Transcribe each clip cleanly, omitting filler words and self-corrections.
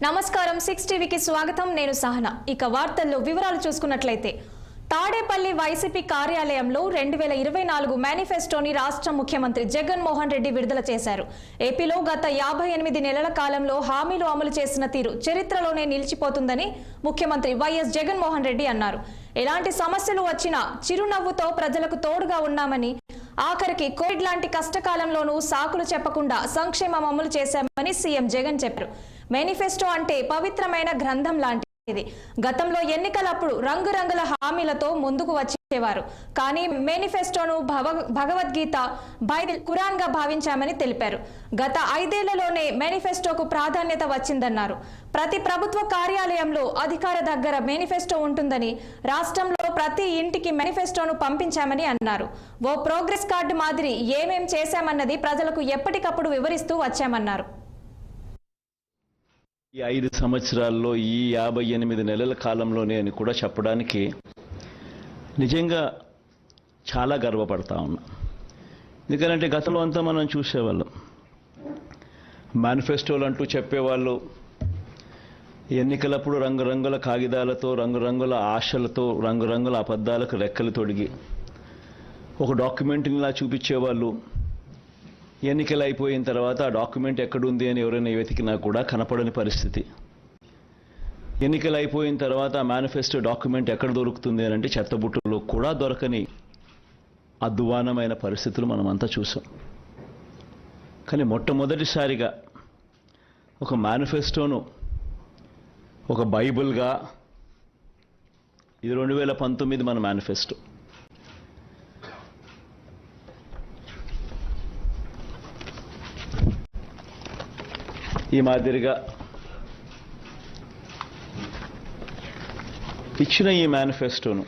నమస్కారం 6 టీవీకి స్వాగతం. నేను సహనా. ఇక వార్తల్లో వివరాలు చూసుకున్నట్లయితే తాడేపల్లి వైసీపీ కార్యాలయంలో 2024 మేనిఫెస్టోని రాష్ట్ర ముఖ్యమంత్రి జగన్ మోహన్ రెడ్డి విడుదల చేశారు. ఏపీలో గత 58 నెలల కాలంలో హామీలు అమలు చేసిన తీరు చరిత్రలోనే నిలిచిపోతుందని ముఖ్యమంత్రి వైఎస్ జగన్ మోహన్ రెడ్డి అన్నారు. ఎలాంటి సమస్యలు వచ్చినా చిరునవ్వుతో ప్రజలకు తోడుగా ఉన్నామని, ఆఖరికి కోవిడ్ లాంటి కష్టకాలంలోనూ సాకులు చెప్పకుండా సంక్షేమం అమలు చేశామని సీఎం జగన్ చెప్పారు. మేనిఫెస్టో అంటే పవిత్రమైన గ్రంథం లాంటిది. గతంలో ఎన్నికలప్పుడు రంగురంగుల హామీలతో ముందుకు వచ్చేవారు. కానీ మేనిఫెస్టోను భగవద్గీత, బైబిల్, ఖురాన్ గా భావించామని తెలిపారు. గత 5 ఏళ్లలోనే మేనిఫెస్టోకు ప్రాధాన్యత వచ్చిందన్నారు. ప్రతి ప్రభుత్వ కార్యాలయంలో అధికార దగ్గర మేనిఫెస్టో ఉంటుందని, రాష్ట్రంలో ప్రతి ఇంటికి మేనిఫెస్టోను పంపించామని అన్నారు. ఓ ప్రోగ్రెస్ కార్డు మాదిరి ఏమేం చేశామన్నది ప్రజలకు ఎప్పటికప్పుడు వివరిస్తూ వచ్చామన్నారు. ఈ 5 సంవత్సరాల్లో ఈ 58 నెలల కాలంలోనే అని కూడా చెప్పడానికి నిజంగా చాలా గర్వపడతా ఉన్నా. ఎందుకంటే గతంలో అంతా మనం చూసేవాళ్ళం, మేనిఫెస్టోలు అంటూ చెప్పేవాళ్ళు. ఎన్నికలప్పుడు రంగురంగుల కాగితాలతో, రంగురంగుల ఆశలతో, రంగురంగుల అబద్ధాలకు రెక్కలు తొడిగి ఒక డాక్యుమెంట్నిలా చూపించేవాళ్ళు. ఎన్నికలు అయిపోయిన తర్వాత ఆ డాక్యుమెంట్ ఎక్కడుంది అని ఎవరైనా వెతికినా కూడా కనపడని పరిస్థితి. ఎన్నికలు అయిపోయిన తర్వాత ఆ మేనిఫెస్టో డాక్యుమెంట్ ఎక్కడ దొరుకుతుంది అని అంటే చెత్తబుట్టలో కూడా దొరకని అధ్వానమైన పరిస్థితులు మనమంతా చూసాం. కానీ మొట్టమొదటిసారిగా ఒక మేనిఫెస్టోను ఒక బైబిల్గా, ఇది 2019 మన మేనిఫెస్టో, ఈ మాదిరిగా ఇచ్చిన ఈ మేనిఫెస్టోను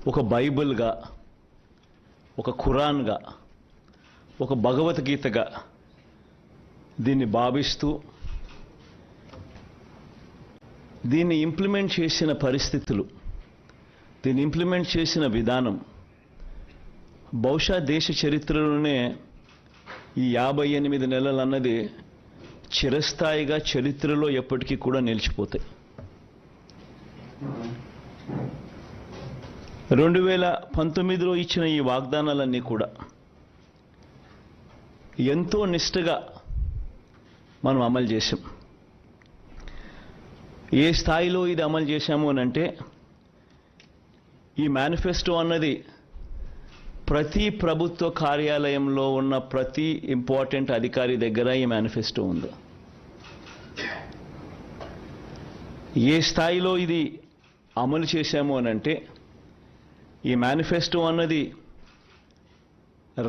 ఒక బైబిల్గా, ఒక ఖురాన్గా, ఒక భగవద్గీతగా దీన్ని భావిస్తూ దీన్ని ఇంప్లిమెంట్ చేసిన పరిస్థితులు, దీన్ని ఇంప్లిమెంట్ చేసిన విధానం బహుశా దేశ చరిత్రలోనే ఈ 58 నెలలు అన్నది చిరస్థాయిగా చరిత్రలో ఎప్పటికీ కూడా నిలిచిపోతాయి. 2019లో ఇచ్చిన ఈ వాగ్దానాలన్నీ కూడా ఎంతో నిష్ఠగా మనం అమలు చేశాం. ఏ స్థాయిలో ఇది అమలు చేశాము అని అంటే, ఈ మేనిఫెస్టో అన్నది ప్రతి ప్రభుత్వ కార్యాలయంలో ఉన్న ప్రతి ఇంపార్టెంట్ అధికారి దగ్గర ఈ మేనిఫెస్టో ఉంది. ఏ స్థాయిలో ఇది అమలు చేశాము అని అంటే, ఈ మేనిఫెస్టో అన్నది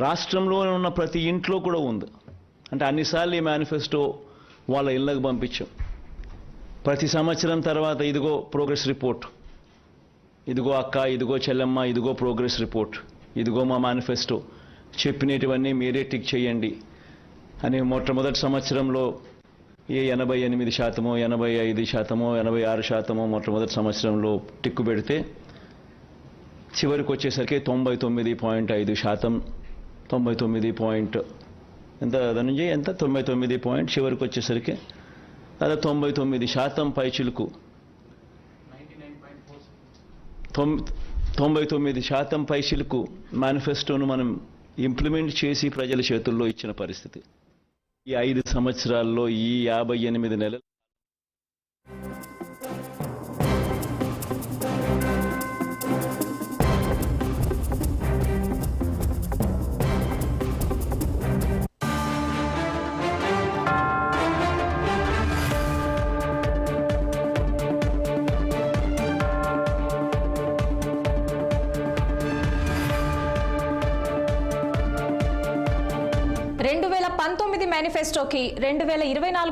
రాష్ట్రంలో ఉన్న ప్రతి ఇంట్లో కూడా ఉంది. అంటే అన్నిసార్లు ఈ మేనిఫెస్టో వాళ్ళ ఇళ్ళకు పంపించాం. ప్రతి సంవత్సరం తర్వాత ఇదిగో ప్రోగ్రెస్ రిపోర్ట్, ఇదిగో అక్క, ఇదిగో చెల్లెమ్మ, ఇదిగో ప్రోగ్రెస్ రిపోర్ట్, ఇదిగో మా మేనిఫెస్టో, చెప్పినటువన్నీ మీరే టిక్ చేయండి అని మొట్టమొదటి సంవత్సరంలో 88%, 85%, 86% మొట్టమొదటి సంవత్సరంలో టిక్కు పెడితే చివరికి వచ్చేసరికి 99.5%, 99 ఎంత ధనుంజయ్, ఎంత 99 చివరికి వచ్చేసరికి అలా 99% పైచిలుకు, 99% పైచిలుకు మేనిఫెస్టోను మనం ఇంప్లిమెంట్ చేసి ప్రజల చేతుల్లో ఇచ్చిన పరిస్థితి. ఈ 5 సంవత్సరాల్లో ఈ 58 నెలలు మేనిఫెస్టోకి 2024